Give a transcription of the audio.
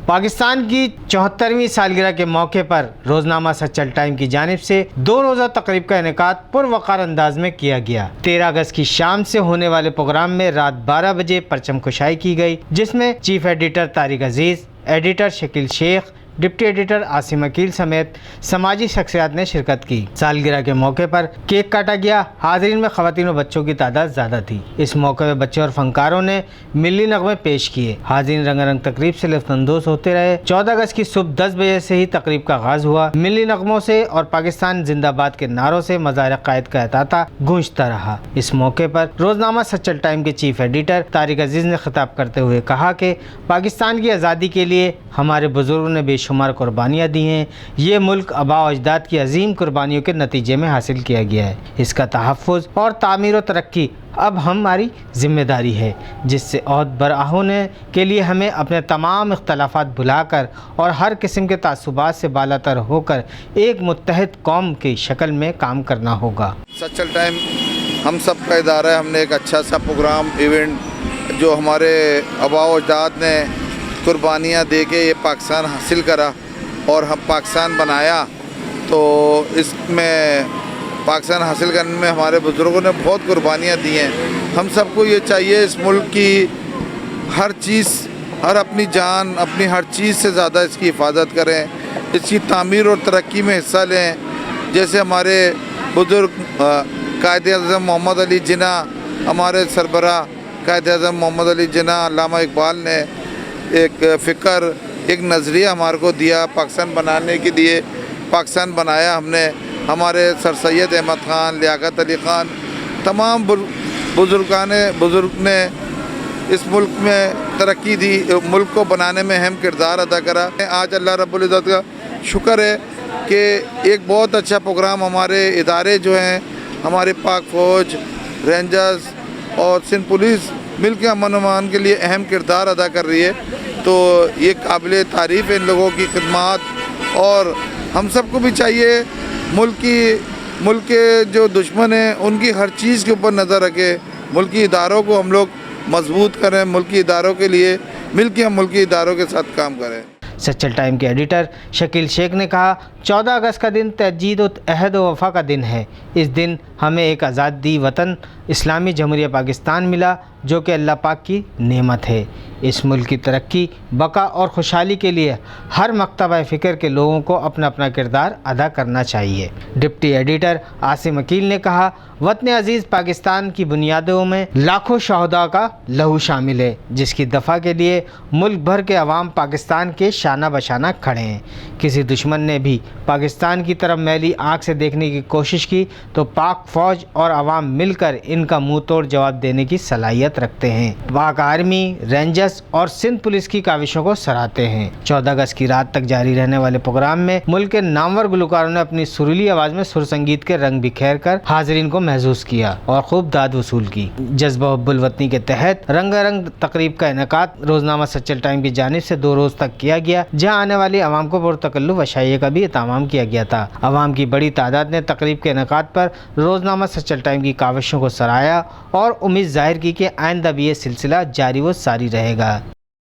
پاکستان کی 74ویں سالگرہ کے موقع پر روزنامہ سچل ٹائم کی جانب سے 2 روزہ تقریب کا انعقاد پروقار انداز میں کیا گیا۔ 13 اگست کی شام سے ہونے والے پروگرام میں رات 12 بجے پرچم کشائی کی گئی، جس میں چیف ایڈیٹر طارق عزیز، ایڈیٹر شکیل شیخ، ڈپٹی ایڈیٹر عاصم عقیل سمیت سماجی شخصیات نے شرکت کی۔ سالگرہ کے موقع پر کیک کاٹا گیا۔ حاضرین میں خواتین و بچوں کی تعداد زیادہ تھی۔ اس موقع پر بچے اور فنکاروں نے ملی نغمے پیش کیے۔ حاضرین رنگا رنگ تقریب سے لطف اندوز ہوتے رہے۔ 14 اگست کی صبح 10 بجے سے ہی تقریب کا آغاز ہوا۔ ملی نغموں سے اور پاکستان زندہ باد کے نعروں سے مظاہر قائد کا احاطہ گونجتا رہا۔ اس موقع پر روزنامہ سچل ٹائم کے چیف ایڈیٹر طارق عزیز نے خطاب کرتے ہوئے کہا کہ پاکستان کی آزادی کے لیے ہمارے بزرگوں نے بے شمار قربانیاں دی ہیں۔ یہ ملک آباء و اجداد کی عظیم قربانیوں کے نتیجے میں حاصل کیا گیا ہے۔ اس کا تحفظ اور تعمیر و ترقی اب ہماری ذمہ داری ہے، جس سے عہد بر ہونے کے لیے ہمیں اپنے تمام اختلافات بھلا کر اور ہر قسم کے تعصبات سے بالاتر ہو کر ایک متحد قوم کی شکل میں کام کرنا ہوگا۔ سچل ٹائم ہم سب کا ادارہ ہے۔ ہم نے ایک اچھا سا پروگرام ایونٹ جو ہمارے آباء و اجداد نے قربانیاں دے کے یہ پاکستان حاصل کرا اور ہم پاکستان بنایا، تو اس میں پاکستان حاصل کرنے میں ہمارے بزرگوں نے بہت قربانیاں دی ہیں۔ ہم سب کو یہ چاہیے اس ملک کی ہر چیز، اپنی جان، اپنی ہر چیز سے زیادہ اس کی حفاظت کریں، اس کی تعمیر اور ترقی میں حصہ لیں۔ جیسے ہمارے بزرگ قائد اعظم محمد علی جناح، ہمارے سربراہ قائد اعظم محمد علی جناح، علامہ اقبال نے ایک فکر، ایک نظریہ ہمارے کو دیا پاکستان بنانے کے لیے۔ پاکستان بنایا ہم نے۔ ہمارے سر سید احمد خان، لیاقت علی خان، تمام بزرگ نے اس ملک میں ترقی دی، ملک کو بنانے میں اہم کردار ادا کرا۔ آج اللہ رب العزت کا شکر ہے کہ ایک بہت اچھا پروگرام ہمارے ادارے جو ہیں، ہمارے پاک فوج، رینجرز اور سندھ پولیس مل کے امن و امان کے لیے اہم کردار ادا کر رہی ہے۔ تو یہ قابل تعریف ہے ان لوگوں کی خدمات، اور ہم سب کو بھی چاہیے ملک کے جو دشمن ہیں ان کی ہر چیز کے اوپر نظر رکھے، ملکی اداروں کو ہم لوگ مضبوط کریں، ملکی اداروں کے لیے مل کے ہم ملکی اداروں کے ساتھ کام کریں۔ سچل ٹائم کے ایڈیٹر شکیل شیخ نے کہا، 14 اگست کا دن تجدید و عہد و وفا کا دن ہے۔ اس دن ہمیں ایک آزادی وطن اسلامی جمہوریہ پاکستان ملا، جو کہ اللہ پاک کی نعمت ہے۔ اس ملک کی ترقی، بقا اور خوشحالی کے لیے ہر مکتبہ فکر کے لوگوں کو اپنا اپنا کردار ادا کرنا چاہیے۔ ڈپٹی ایڈیٹر عاصم عقیل نے کہا، وطن عزیز پاکستان کی بنیادوں میں لاکھوں شہداء کا لہو شامل ہے، جس کی دفاع کے لیے ملک بھر کے عوام پاکستان کے شانہ بشانہ کھڑے ہیں۔ کسی دشمن نے بھی پاکستان کی طرف میلی آنکھ سے دیکھنے کی کوشش کی تو پاک فوج اور عوام مل کر ان کا منہ توڑ جواب دینے کی صلاحیت رکھتے ہیں۔ پاک آرمی، رینجرز اور سندھ پولیس کی کاوشوں کو سراہتے ہیں۔ 14 اگست کی رات تک جاری رہنے والے پروگرام میں ملک کے نامور گلوکاروں نے اپنی سریلی آواز میں سر سنگیت کے رنگ بکھیر کر حاضرین کو محظوظ کیا اور خوب داد وصول کی۔ جذبہ حب الوطنی کے تحت رنگا رنگ تقریب کا انعقاد روزنامہ سچل ٹائم کی جانب سے 2 روز تک کیا گیا، جہاں آنے والی عوام کو پرتکلف اشائیے کا بھی اہتمام کیا گیا تھا۔ عوام کی بڑی تعداد نے تقریب کے انعقاد پر روزنامہ سچل ٹائم کی کاوشوں کو سراہا اور امید ظاہر کی کہ آئندہ بھی یہ سلسلہ جاری و ساری رہے گا۔